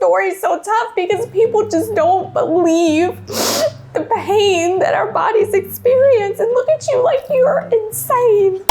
story is so tough because people just don't believe the pain that our bodies experience and look at you like you're insane.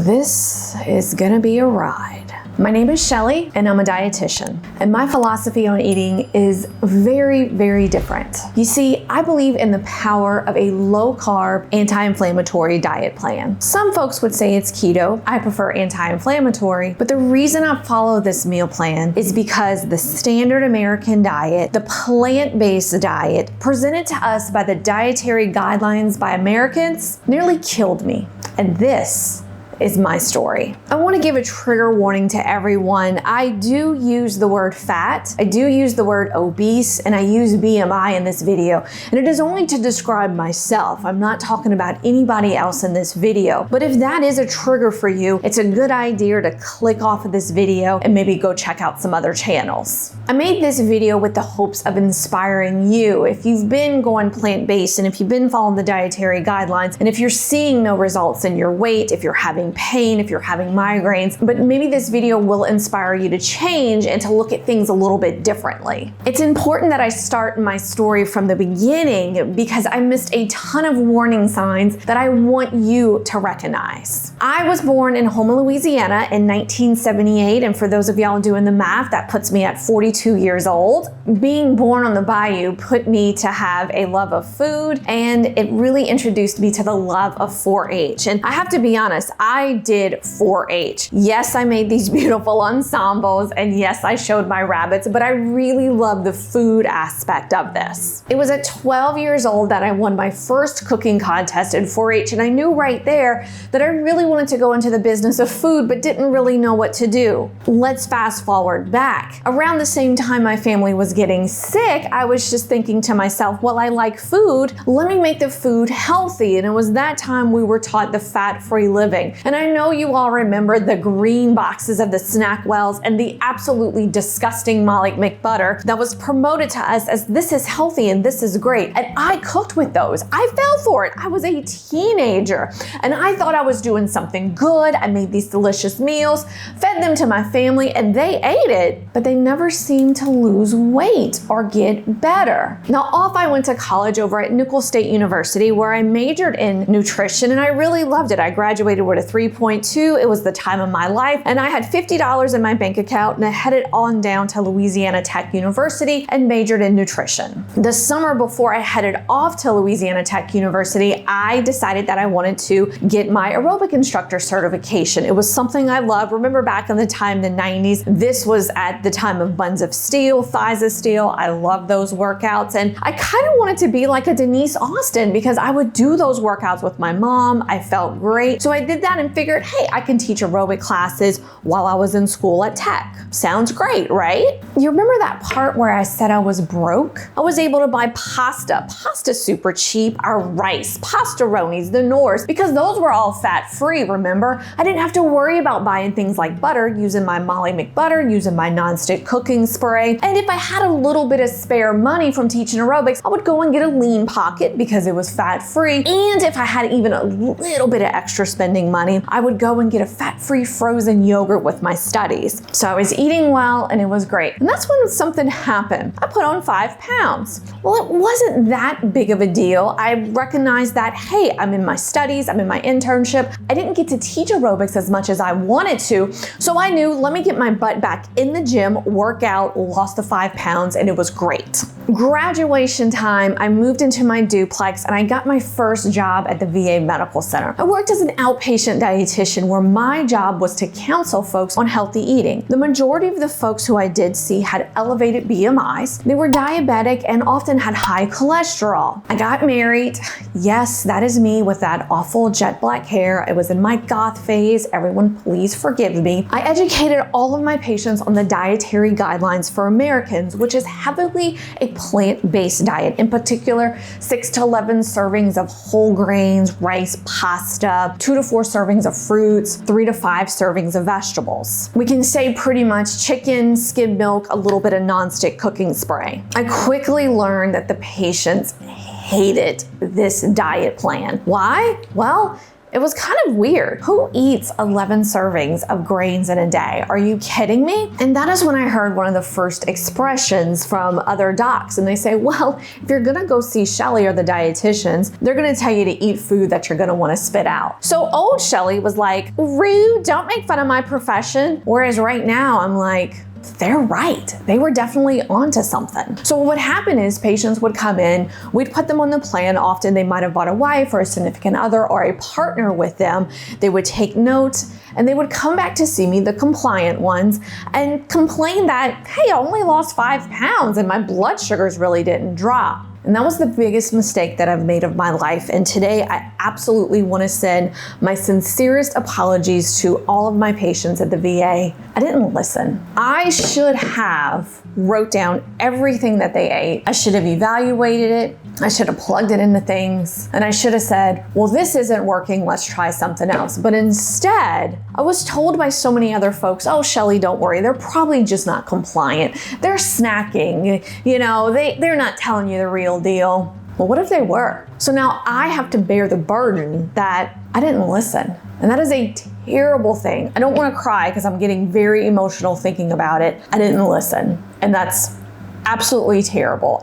This is gonna be a ride. My name is Shelly and I'm a dietitian, and my philosophy on eating is very, very different. You see, I believe in the power of a low carb, anti-inflammatory diet plan. Some folks would say it's keto. I prefer anti-inflammatory, but the reason I follow this meal plan is because the standard American diet, the plant-based diet presented to us by the dietary guidelines by Americans, nearly killed me. And this is my story. I want to give a trigger warning to everyone. I do use the word fat, I do use the word obese, and I use BMI in this video. And it is only to describe myself. I'm not talking about anybody else in this video. But if that is a trigger for you, it's a good idea to click off of this video and maybe go check out some other channels. I made this video with the hopes of inspiring you. If you've been going plant-based and if you've been following the dietary guidelines, and if you're seeing no results in your weight, if you're having pain, if you're having migraines, but maybe this video will inspire you to change and to look at things a little bit differently. It's important that I start my story from the beginning because I missed a ton of warning signs that I want you to recognize. I was born in Houma, Louisiana in 1978, and for those of y'all doing the math, that puts me at 42 years old. Being born on the bayou put me to have a love of food, and it really introduced me to the love of 4-H. And I have to be honest, I did 4-H. Yes, I made these beautiful ensembles, and yes, I showed my rabbits, but I really love the food aspect of this. It was at 12 years old that I won my first cooking contest in 4-H, and I knew right there that I really wanted to go into the business of food, but didn't really know what to do. Let's fast forward back. Around the same time my family was getting sick, I was just thinking to myself, well, I like food, let me make the food healthy. And it was that time we were taught the fat-free living. And I know you all remember the green boxes of the snack wells and the absolutely disgusting Molly McButter that was promoted to us as this is healthy and this is great. And I cooked with those. I fell for it. I was a teenager and I thought I was doing something good. I made these delicious meals, fed them to my family, and they ate it, but they never seemed to lose weight or get better. Now off I went to college over at Nicholls State University where I majored in nutrition, and I really loved it. I graduated with a 3.2. It was the time of my life, and I had $50 in my bank account, and I headed on down to Louisiana Tech University and majored in nutrition. The summer before I headed off to Louisiana Tech University, I decided that I wanted to get my aerobic instructor certification. It was something I loved. Remember back in the time, the 90s, this was at the time of buns of steel, thighs of steel. I love those workouts, and I kind of wanted to be like a Denise Austin because I would do those workouts with my mom. I felt great. So I did that and figured, hey, I can teach aerobic classes while I was in school at Tech. Sounds great, right? You remember that part where I said I was broke? I was able to buy pasta super cheap, our rice, pastaronis, the Knorrs, because those were all fat-free, remember? I didn't have to worry about buying things like butter, using my Molly McButter, using my nonstick cooking spray. And if I had a little bit of spare money from teaching aerobics, I would go and get a lean pocket because it was fat-free. And if I had even a little bit of extra spending money, I would go and get a fat-free frozen yogurt with my studies. So I was eating well and it was great. And that's when something happened. I put on 5 pounds. Well, it wasn't that big of a deal. I recognized that, hey, I'm in my studies, I'm in my internship. I didn't get to teach aerobics as much as I wanted to. So I knew, let me get my butt back in the gym, work out, lost the 5 pounds, and it was great. Graduation time, I moved into my duplex and I got my first job at the VA Medical Center. I worked as an outpatient dietitian where my job was to counsel folks on healthy eating. The majority of the folks who I did see had elevated BMIs. They were diabetic and often had high cholesterol. I got married. Yes, that is me with that awful jet black hair. I was in my goth phase. Everyone, please forgive me. I educated all of my patients on the dietary guidelines for Americans, which is heavily a plant-based diet. In particular, 6 to 11 servings of whole grains, rice, pasta, 2 to 4 servings of fruits, 3 to 5 servings of vegetables. We can say pretty much chicken, skim milk, a little bit of nonstick cooking spray. I quickly learned that the patients hated this diet plan. Why? Well, It was kind of weird. Who eats 11 servings of grains in a day? Are you kidding me? And that is when I heard one of the first expressions from other docs. And they say, well, if you're gonna go see Shelly or the dietitians, they're gonna tell you to eat food that you're gonna wanna spit out. So old Shelly was like, rude, don't make fun of my profession. Whereas right now I'm like, they're right. They were definitely onto something. So what would happen is patients would come in, we'd put them on the plan. Often they might have brought a wife or a significant other or a partner with them. They would take notes and they would come back to see me, the compliant ones, and complain that, hey, I only lost 5 pounds and my blood sugars really didn't drop. And that was the biggest mistake that I've made of my life. And today I absolutely want to send my sincerest apologies to all of my patients at the VA. I didn't listen. I should have wrote down everything that they ate. I should have evaluated it. I should have plugged it into things. And I should have said, well, this isn't working, let's try something else. But instead, I was told by so many other folks, oh, Shelly, don't worry, they're probably just not compliant. They're snacking, you know, they're not telling you the real deal. Well, what if they were? So now I have to bear the burden that I didn't listen. And that is a terrible thing. I don't want to cry because I'm getting very emotional thinking about it. I didn't listen. And that's absolutely terrible.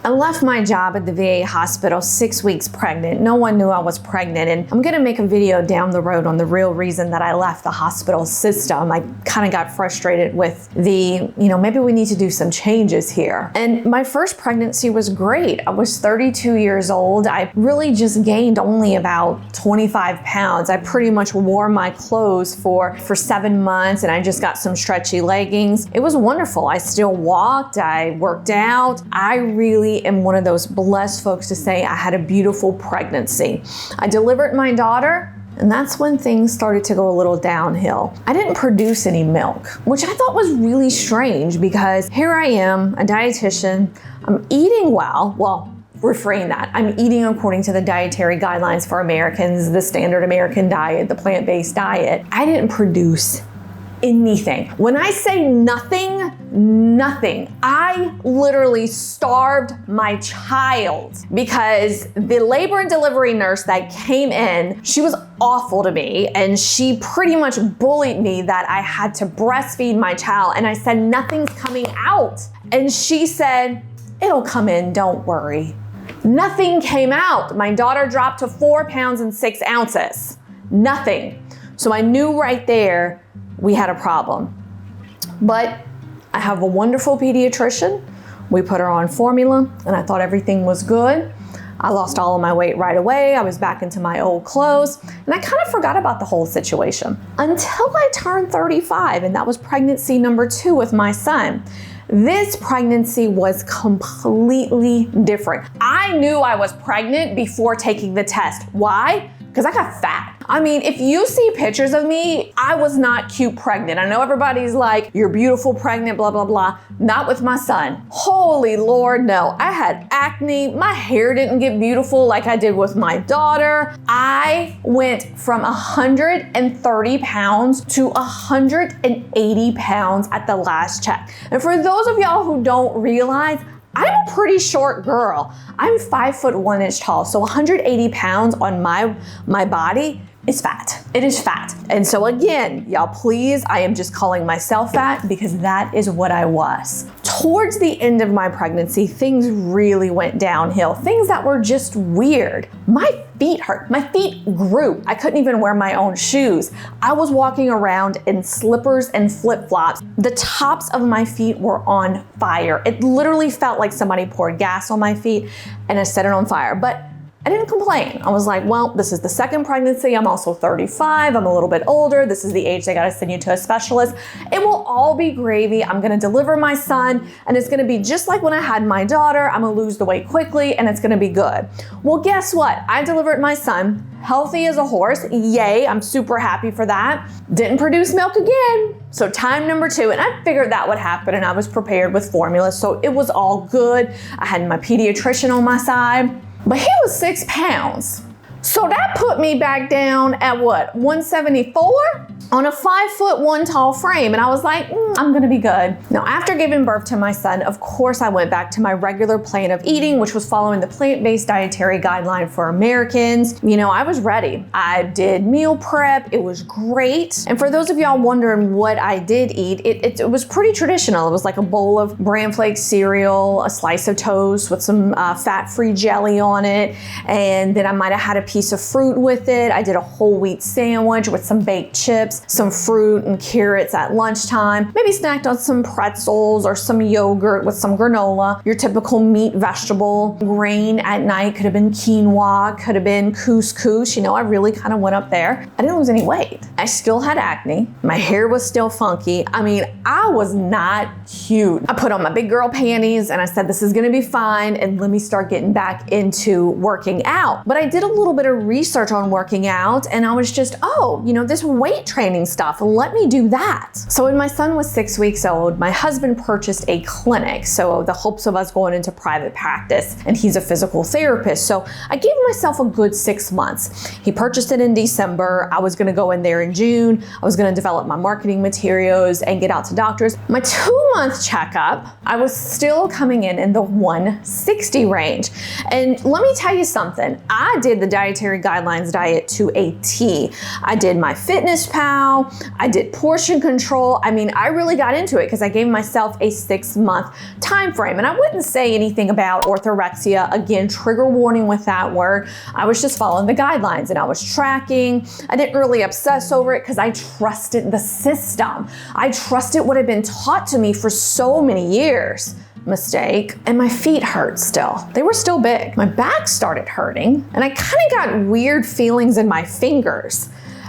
I left my job at the VA hospital 6 weeks pregnant. No one knew I was pregnant. And I'm gonna make a video down the road on the real reason that I left the hospital system. I kind of got frustrated with maybe we need to do some changes here. And my first pregnancy was great. I was 32 years old. I really just gained only about 25 pounds. I pretty much wore my clothes for 7 months and I just got some stretchy leggings. It was wonderful. I still walked, I worked out. I really am one of those blessed folks to say I had a beautiful pregnancy. I delivered my daughter, and that's when things started to go a little downhill. I didn't produce any milk, which I thought was really strange because here I am, a dietitian, I'm eating well, refrain that. I'm eating according to the dietary guidelines for Americans, the standard American diet, the plant-based diet. I didn't produce anything. When I say nothing, I literally starved my child because the labor and delivery nurse that came in, she was awful to me and she pretty much bullied me that I had to breastfeed my child. And I said, nothing's coming out. And she said, it'll come in, don't worry. Nothing came out. My daughter dropped to 4 pounds and 6 ounces. Nothing. So I knew right there we had a problem. But I have a wonderful pediatrician. We put her on formula and I thought everything was good. I lost all of my weight right away. I was back into my old clothes and I kind of forgot about the whole situation until I turned 35, and that was pregnancy number 2 with my son. This pregnancy was completely different. I knew I was pregnant before taking the test. Why? Because I got fat. I mean, if you see pictures of me, I was not cute pregnant. I know everybody's like, you're beautiful pregnant, blah, blah, blah. Not with my son. Holy Lord, no. I had acne. My hair didn't get beautiful like I did with my daughter. I went from 130 pounds to 180 pounds at the last check. And for those of y'all who don't realize, I'm a pretty short girl. I'm 5'1" tall, so 180 pounds on my body is fat. It is fat. And so again, y'all please, I am just calling myself fat because that is what I was. Towards the end of my pregnancy, things really went downhill. Things that were just weird. My feet hurt. My feet grew. I couldn't even wear my own shoes. I was walking around in slippers and flip-flops. The tops of my feet were on fire. It literally felt like somebody poured gas on my feet and I set it on fire. But I didn't complain. I was like, well, this is the second pregnancy. I'm also 35. I'm a little bit older. This is the age they gotta send you to a specialist. It will all be gravy. I'm gonna deliver my son and it's gonna be just like when I had my daughter. I'm gonna lose the weight quickly and it's gonna be good. Well, guess what? I delivered my son, healthy as a horse. Yay, I'm super happy for that. Didn't produce milk again. So time number 2, and I figured that would happen and I was prepared with formula. So it was all good. I had my pediatrician on my side. But he was 6 pounds. So that put me back down at what, 174? On a 5'1" tall frame. And I was like, I'm gonna be good. Now, after giving birth to my son, of course I went back to my regular plan of eating, which was following the plant-based dietary guideline for Americans. You know, I was ready. I did meal prep, it was great. And for those of y'all wondering what I did eat, it was pretty traditional. It was like a bowl of bran flakes cereal, a slice of toast with some fat-free jelly on it. And then I might've had a piece of fruit with it. I did a whole wheat sandwich with some baked chips, some fruit and carrots at lunchtime, maybe snacked on some pretzels or some yogurt with some granola, your typical meat, vegetable, grain at night, could have been quinoa, could have been couscous. You know, I really kind of went up there. I didn't lose any weight. I still had acne. My hair was still funky. I mean, I was not cute. I put on my big girl panties and I said, this is gonna be fine, and let me start getting back into working out. But I did a little bit of research on working out, and I was just, oh, you know, this weight training stuff, let me do that. So when my son was 6 weeks old, my husband purchased a clinic. So the hopes of us going into private practice, and he's a physical therapist. So I gave myself a good 6 months. He purchased it in December. I was gonna go in there in June. I was gonna develop my marketing materials and get out to doctors. My 2-month checkup, I was still coming in the 160 range. And let me tell you something, I did the dietary guidelines diet to a T. I did my fitness pal, I did portion control. I mean, I really got into it because I gave myself a 6-month time frame. And I wouldn't say anything about orthorexia. Again, trigger warning with that word. I was just following the guidelines and I was tracking. I didn't really obsess over it because I trusted the system. I trusted what had been taught to me for so many years. Mistake. And my feet hurt still. They were still big. My back started hurting and I kind of got weird feelings in my fingers.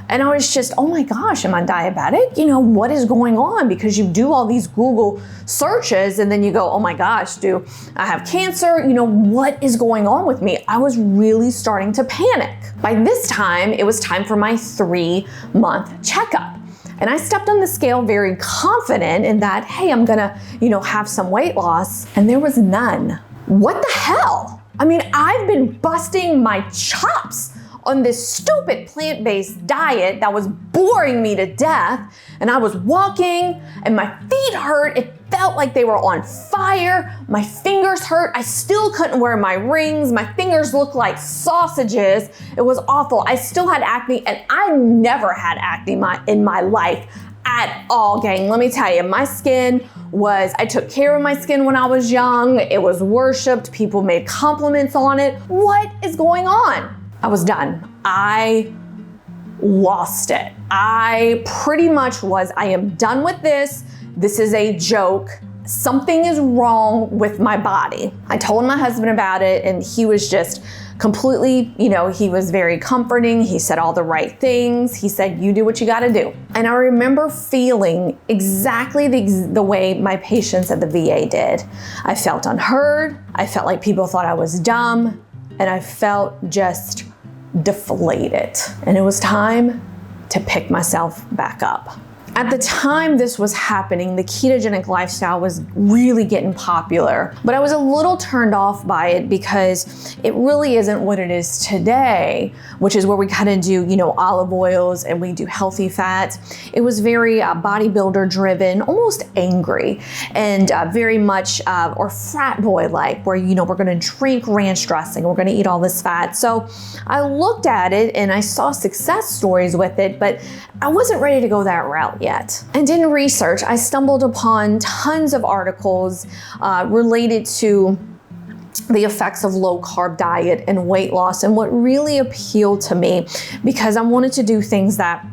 And I was just, oh my gosh, am I diabetic? You know, what is going on? Because you do all these Google searches and then you go, oh my gosh, do I have cancer? You know, what is going on with me? I was really starting to panic. By this time, it was time for my 3-month checkup. And I stepped on the scale very confident in that, hey, I'm gonna, you know, have some weight loss. And there was none. What the hell? I mean, I've been busting my chops on this stupid plant-based diet that was boring me to death. And I was walking and my feet hurt. It felt like they were on fire. My fingers hurt. I still couldn't wear my rings. My fingers looked like sausages. It was awful. I still had acne, and I never had acne in my life at all, gang. Let me tell you, my skin was, I took care of my skin when I was young. It was worshipped. People made compliments on it. What is going on? I was done. I lost it. I pretty much was, I am done with this. This is a joke. Something is wrong with my body. I told my husband about it and he was just completely, you know, he was very comforting. He said all the right things. He said, you do what you gotta do. And I remember feeling exactly the way my patients at the VA did. I felt unheard. I felt like people thought I was dumb. And I felt just deflated. And it was time to pick myself back up. At the time this was happening, the ketogenic lifestyle was really getting popular, but I was a little turned off by it because it really isn't what it is today, which is where we kind of do, you know, olive oils and we do healthy fats. It was very bodybuilder driven, almost angry, and very much, or frat boy like, where, you know, we're gonna drink ranch dressing, we're gonna eat all this fat. So I looked at it and I saw success stories with it, but I wasn't ready to go that route yet. And in research, I stumbled upon tons of articles related to the effects of low carb diet and weight loss. And what really appealed to me, because I wanted to do things that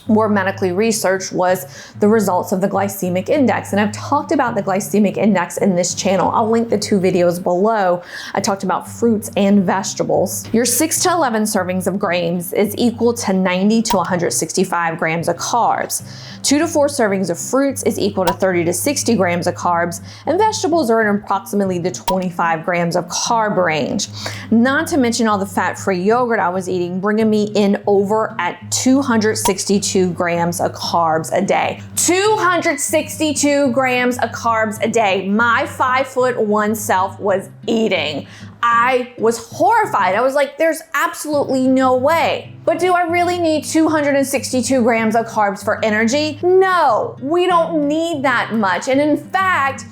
were medically researched, was the results of the glycemic index. And I've talked about the glycemic index in this channel. I'll link the 2 videos below. I talked about fruits and vegetables. Your 6 to 11 servings of grains is equal to 90 to 165 grams of carbs. 2 to 4 servings of fruits is equal to 30 to 60 grams of carbs, and vegetables are in approximately the 25 grams of carb range. Not to mention all the fat-free yogurt I was eating, bringing me in over at 262 grams of carbs a day. 262 grams of carbs a day. My 5'1" self was eating. I was horrified. I was like, there's absolutely no way. But do I really need 262 grams of carbs for energy? No, we don't need that much. And in fact,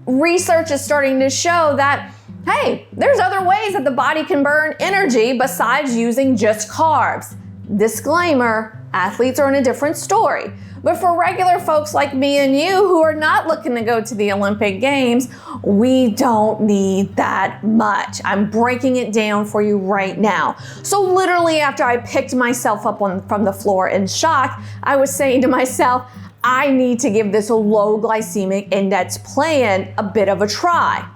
research is starting to show that, hey, there's other ways that the body can burn energy besides using just carbs. Disclaimer, athletes are in a different story. But for regular folks like me and you who are not looking to go to the Olympic Games, we don't need that much. I'm breaking it down for you right now. So literally after I picked myself up from the floor in shock, I was saying to myself, I need to give this low glycemic index plan a bit of a try.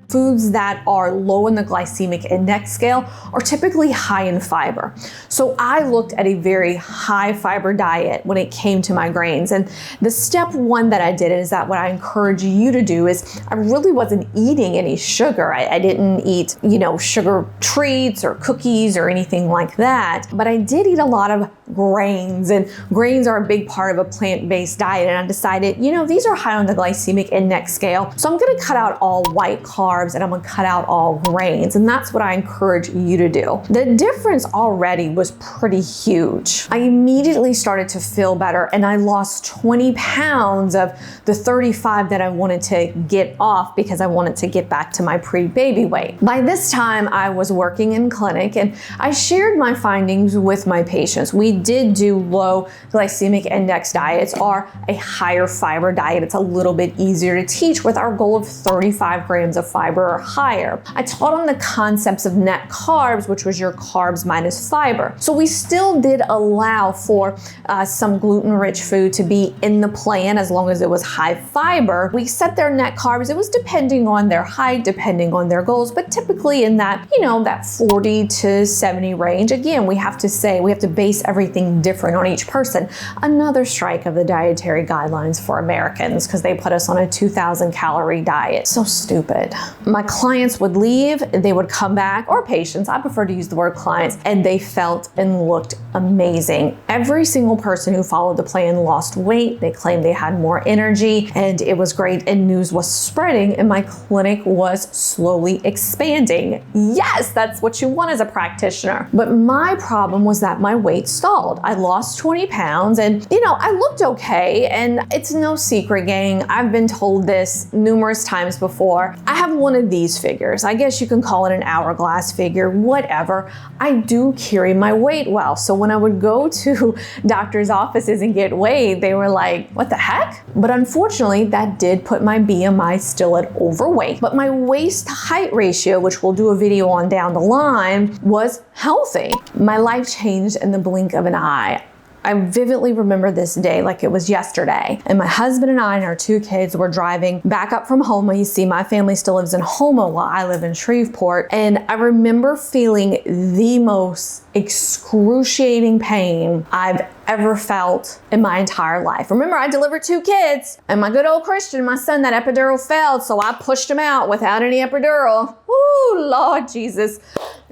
Foods that are low in the glycemic index scale are typically high in fiber. So I looked at a very high fiber diet when it came to my grains. And the step one that I did is that what I encourage you to do is I really wasn't eating any sugar. I didn't eat, sugar treats or cookies or anything like that. But I did eat a lot of grains, and grains are a big part of a plant-based diet. And I decided, these are high on the glycemic index scale. So I'm gonna cut out all white carbs and I'm gonna cut out all grains. And that's what I encourage you to do. The difference already was pretty huge. I immediately started to feel better and I lost 20 pounds of the 35 that I wanted to get off because I wanted to get back to my pre-baby weight. By this time, I was working in clinic and I shared my findings with my patients. We did do low glycemic index diets or a higher fiber diet. It's a little bit easier to teach with our goal of 35 grams of fiber or higher. I taught on the concepts of net carbs, which was your carbs minus fiber. So we still did allow for some gluten-rich food to be in the plan as long as it was high fiber. We set their net carbs. It was depending on their height, depending on their goals, but typically in that, that 40 to 70 range. Again, we have to base everything different on each person. Another strike of the dietary guidelines for Americans because they put us on a 2,000 calorie diet. So stupid. My clients would leave, they would come back, or patients, I prefer to use the word clients, and they felt and looked amazing. Every single person who followed the plan lost weight. They claimed they had more energy and it was great and news was spreading and my clinic was slowly expanding. Yes, that's what you want as a practitioner. But my problem was that my weight stalled. I lost 20 pounds and, I looked okay, and it's no secret, gang. I've been told this numerous times before. I have one of these figures. I guess you can call it an hourglass figure, whatever. I do carry my weight well. So when I would go to doctors' offices and get weighed, they were like, what the heck? But unfortunately, that did put my BMI still at overweight. But my waist height ratio, which we'll do a video on down the line, was healthy. My life changed in the blink of an eye. I vividly remember this day like it was yesterday. And my husband and I and our 2 kids were driving back up from Houma. You see, my family still lives in Houma while I live in Shreveport. And I remember feeling the most excruciating pain I've ever felt in my entire life. Remember, I delivered 2 kids and my good old Christian, my son, that epidural failed. So I pushed him out without any epidural. Woo, Lord Jesus.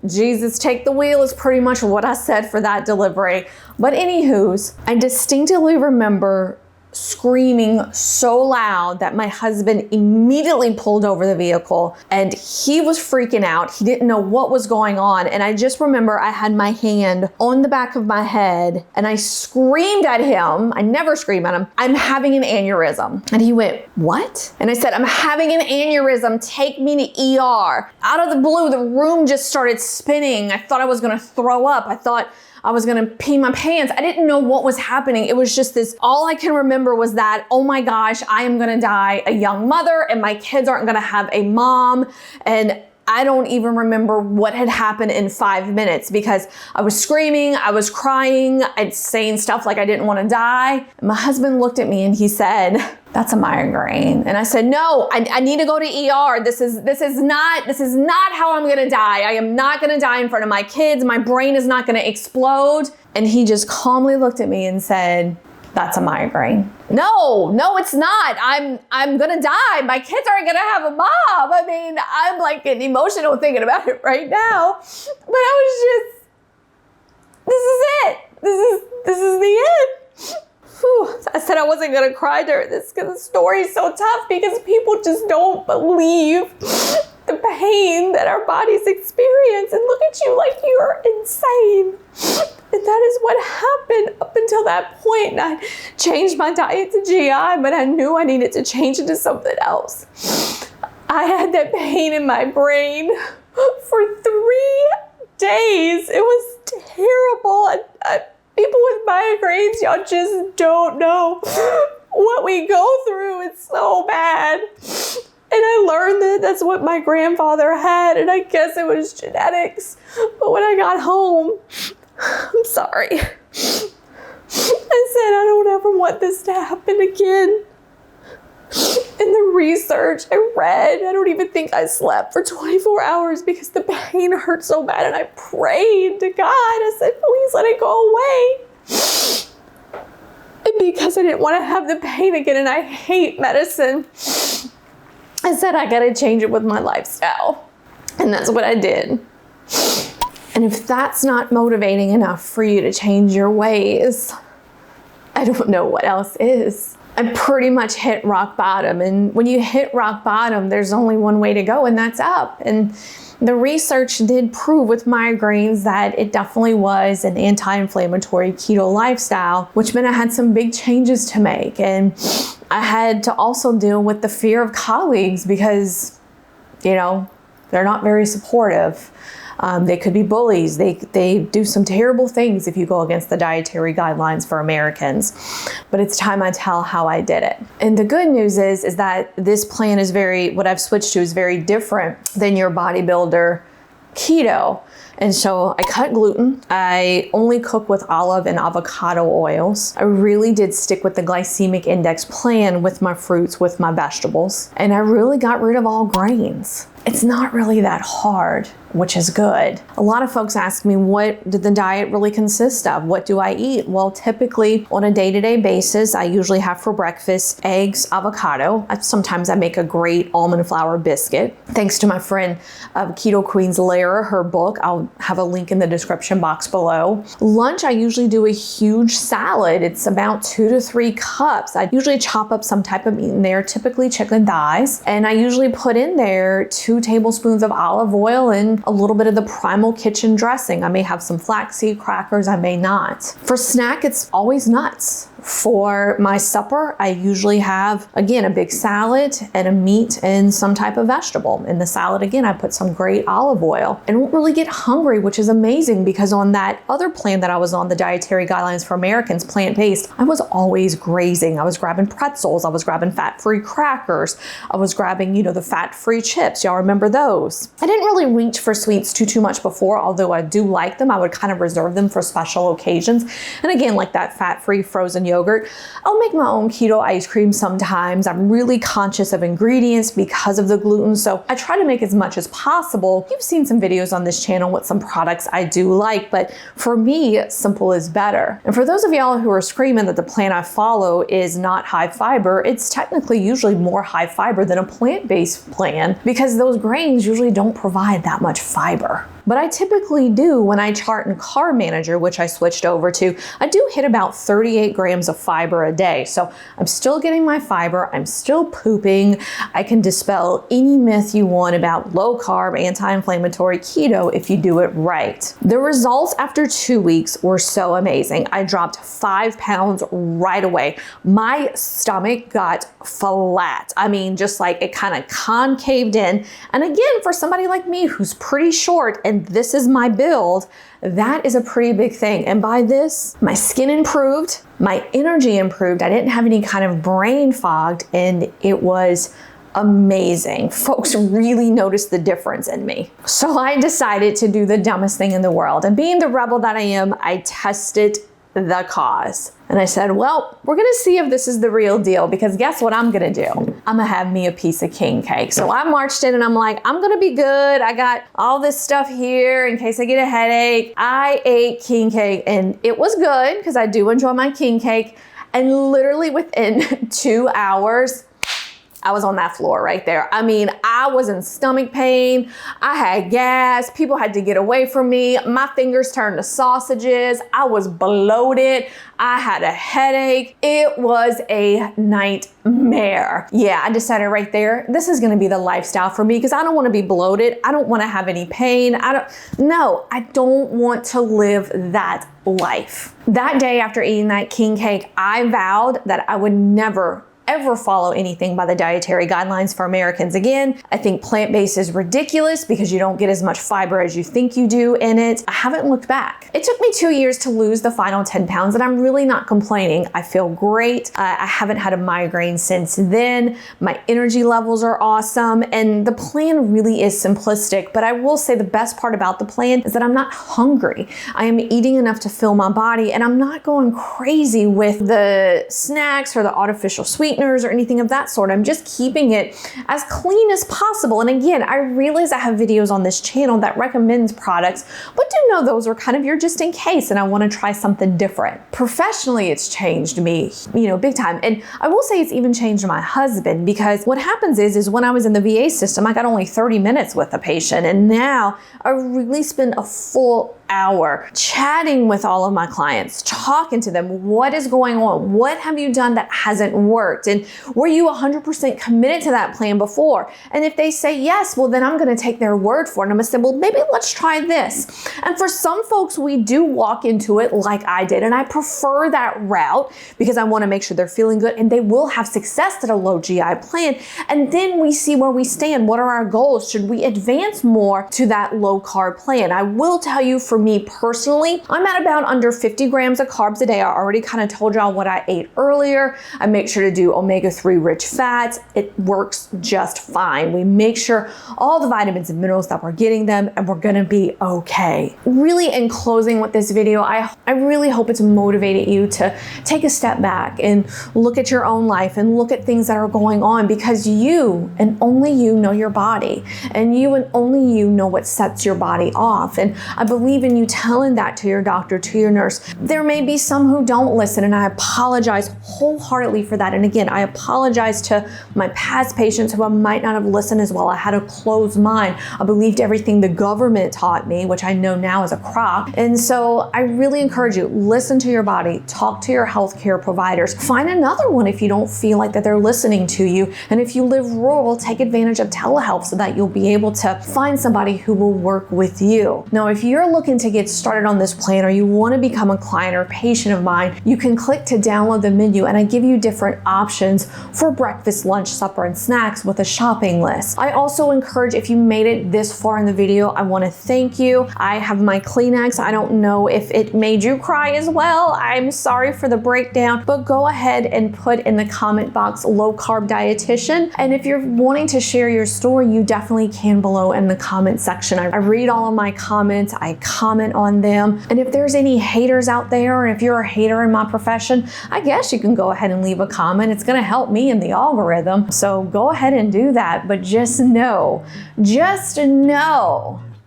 Jesus, take the wheel is pretty much what I said for that delivery. But anywho's, I distinctly remember screaming so loud that my husband immediately pulled over the vehicle and he was freaking out. He didn't know what was going on. And I just remember I had my hand on the back of my head and I screamed at him. I never scream at him. I'm having an aneurysm. And he went, what? And I said, I'm having an aneurysm. Take me to ER. Out of the blue, the room just started spinning. I thought I was going to throw up. I thought I was gonna pee my pants. I didn't know what was happening. It was just this, all I can remember was that, oh my gosh, I am gonna die a young mother and my kids aren't gonna have a mom. And I don't even remember what had happened in 5 minutes because I was screaming, I was crying, I'd saying stuff like I didn't wanna die. And my husband looked at me and he said, that's a migraine. And I said, no, I need to go to ER. This is not how I'm gonna die. I am not gonna die in front of my kids. My brain is not gonna explode. And he just calmly looked at me and said, that's a migraine. No, it's not. I'm gonna die. My kids aren't gonna have a mom. I mean, I'm like getting emotional thinking about it right now. But I was just, this is it. This is the end. Whew. I said, I wasn't gonna cry during this because the story is so tough, because people just don't believe the pain that our bodies experience and look at you like you're insane. And that is what happened up until that point. And I changed my diet to GI, but I knew I needed to change it to something else. I had that pain in my brain for 3 days. It was terrible. People with migraines, y'all just don't know what we go through. It's so bad. And I learned that that's what my grandfather had, and I guess it was genetics. But when I got home, I'm sorry, I said, I don't ever want this to happen again. In the research I read, I don't even think I slept for 24 hours because the pain hurt so bad, and I prayed to God. I said, please let it go away. And because I didn't want to have the pain again, and I hate medicine, I said, I gotta change it with my lifestyle. And that's what I did. And if that's not motivating enough for you to change your ways, I don't know what else is. I pretty much hit rock bottom. And when you hit rock bottom, there's only one way to go, and that's up. And the research did prove with migraines that it definitely was an anti-inflammatory keto lifestyle, which meant I had some big changes to make. And I had to also deal with the fear of colleagues because, you know, they're not very supportive. They could be bullies. They do some terrible things if you go against the dietary guidelines for Americans. But it's time I tell how I did it. And the good news is that this plan is what I've switched to is very different than your bodybuilder keto. And so I cut gluten. I only cook with olive and avocado oils. I really did stick with the glycemic index plan with my fruits, with my vegetables. And I really got rid of all grains. It's not really that hard, which is good. A lot of folks ask me, what did the diet really consist of? What do I eat? Well, typically on a day-to-day basis, I usually have for breakfast eggs, avocado. Sometimes I make a great almond flour biscuit. Thanks to my friend Keto Queen's Lara, her book. I'll have a link in the description box below. Lunch, I usually do a huge salad. It's about 2 to 3 cups. I usually chop up some type of meat in there, typically chicken thighs. And I usually put in there 2 tablespoons of olive oil and a little bit of the Primal Kitchen dressing. I may have some flaxseed crackers, I may not. For snack, it's always nuts. For my supper, I usually have, again, a big salad and a meat and some type of vegetable. In the salad, again, I put some great olive oil. I don't really get hungry, which is amazing because on that other plan that I was on, the Dietary Guidelines for Americans, plant-based, I was always grazing. I was grabbing pretzels. I was grabbing fat-free crackers. I was grabbing, you know, the fat-free chips. Y'all remember those? I didn't really reach for sweets too much before, although I do like them. I would kind of reserve them for special occasions. And again, like that fat-free frozen yogurt. I'll make my own keto ice cream sometimes. I'm really conscious of ingredients because of the gluten, so I try to make as much as possible. You've seen some videos on this channel with some products I do like, but for me, simple is better. And for those of y'all who are screaming that the plan I follow is not high fiber, it's technically usually more high fiber than a plant-based plan because those grains usually don't provide that much fiber. But I typically do when I chart in Carb Manager, which I switched over to, I do hit about 38 grams of fiber a day. So I'm still getting my fiber, I'm still pooping. I can dispel any myth you want about low carb, anti-inflammatory keto if you do it right. The results after 2 weeks were so amazing. I dropped 5 pounds right away. My stomach got flat. I mean, just like it kind of concaved in. And again, for somebody like me who's pretty short and this is my build, that is a pretty big thing. And by this, my skin improved, my energy improved. I didn't have any kind of brain fogged, and it was amazing. Folks really noticed the difference in me. So I decided to do the dumbest thing in the world. And being the rebel that I am, I tested the cause. And I said, well, we're gonna see if this is the real deal, because guess what I'm gonna do? I'm gonna have me a piece of king cake. So I marched in and I'm like, I'm gonna be good. I got all this stuff here in case I get a headache. I ate king cake and it was good because I do enjoy my king cake. And literally within 2 hours, I was on that floor right there. I mean, I was in stomach pain. I had gas. People had to get away from me. My fingers turned to sausages. I was bloated. I had a headache. It was a nightmare. Yeah, I decided right there, this is gonna be the lifestyle for me because I don't wanna be bloated. I don't wanna have any pain. I don't want to live that life. That day after eating that king cake, I vowed that I would never ever follow anything by the dietary guidelines for Americans again. I think plant-based is ridiculous because you don't get as much fiber as you think you do in it. I haven't looked back. It took me 2 years to lose the final 10 pounds and I'm really not complaining. I feel great. I haven't had a migraine since then. My energy levels are awesome and the plan really is simplistic, but I will say the best part about the plan is that I'm not hungry. I am eating enough to fill my body and I'm not going crazy with the snacks or the artificial sweeteners or anything of that sort. I'm just keeping it as clean as possible. And again, I realize I have videos on this channel that recommends products, but do know those are kind of your just in case and I want to try something different. Professionally, it's changed me, big time. And I will say it's even changed my husband because what happens is when I was in the VA system, I got only 30 minutes with a patient and now I really spend a full hour chatting with all of my clients, talking to them. What is going on? What have you done that hasn't worked? And were you 100% committed to that plan before? And if they say yes, well, then I'm going to take their word for it. And I'm going to say, well, maybe let's try this. And for some folks, we do walk into it like I did. And I prefer that route because I want to make sure they're feeling good and they will have success at a low GI plan. And then we see where we stand. What are our goals? Should we advance more to that low carb plan? I will tell you, for me personally, I'm at about under 50 grams of carbs a day. I already kind of told y'all what I ate earlier. I make sure to do omega-3 rich fats. It works just fine. We make sure all the vitamins and minerals that we're getting them and we're gonna be okay. Really, in closing with this video, I really hope it's motivated you to take a step back and look at your own life and look at things that are going on because you and only you know your body and you and only you know what sets your body off. And I believe in you telling that to your doctor, to your nurse. There may be some who don't listen and I apologize wholeheartedly for that. And again, I apologize to my past patients who I might not have listened as well. I had a closed mind. I believed everything the government taught me, which I know now is a crock. And so I really encourage you, listen to your body, talk to your healthcare providers, find another one if you don't feel like that they're listening to you. And if you live rural, take advantage of telehealth so that you'll be able to find somebody who will work with you. Now, if you're looking to get started on this plan or you want to become a client or patient of mine, you can click to download the menu and I give you different options for breakfast, lunch, supper, and snacks with a shopping list. I also encourage, if you made it this far in the video, I want to thank you. I have my Kleenex. I don't know if it made you cry as well. I'm sorry for the breakdown, but go ahead and put in the comment box low carb dietitian. And if you're wanting to share your story, you definitely can below in the comment section. I read all of my comments. I comment on them. And if there's any haters out there, or if you're a hater in my profession, I guess you can go ahead and leave a comment. It's going to help me in the algorithm. So go ahead and do that. But just know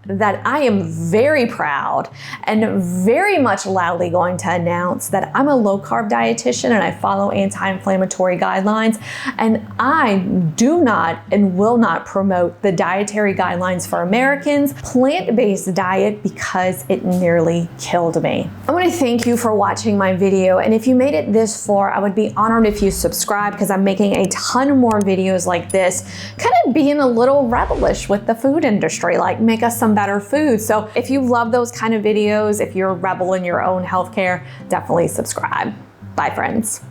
that I am very proud and very much loudly going to announce that I'm a low carb dietitian and I follow anti-inflammatory guidelines, and I do not and will not promote the dietary guidelines for Americans, plant-based diet, because it nearly killed me. I want to thank you for watching my video, and if you made it this far, I would be honored if you subscribe because I'm making a ton more videos like this, kind of being a little rebellish with the food industry, like make us some better food. So if you love those kind of videos, if you're a rebel in your own healthcare, definitely subscribe. Bye, friends.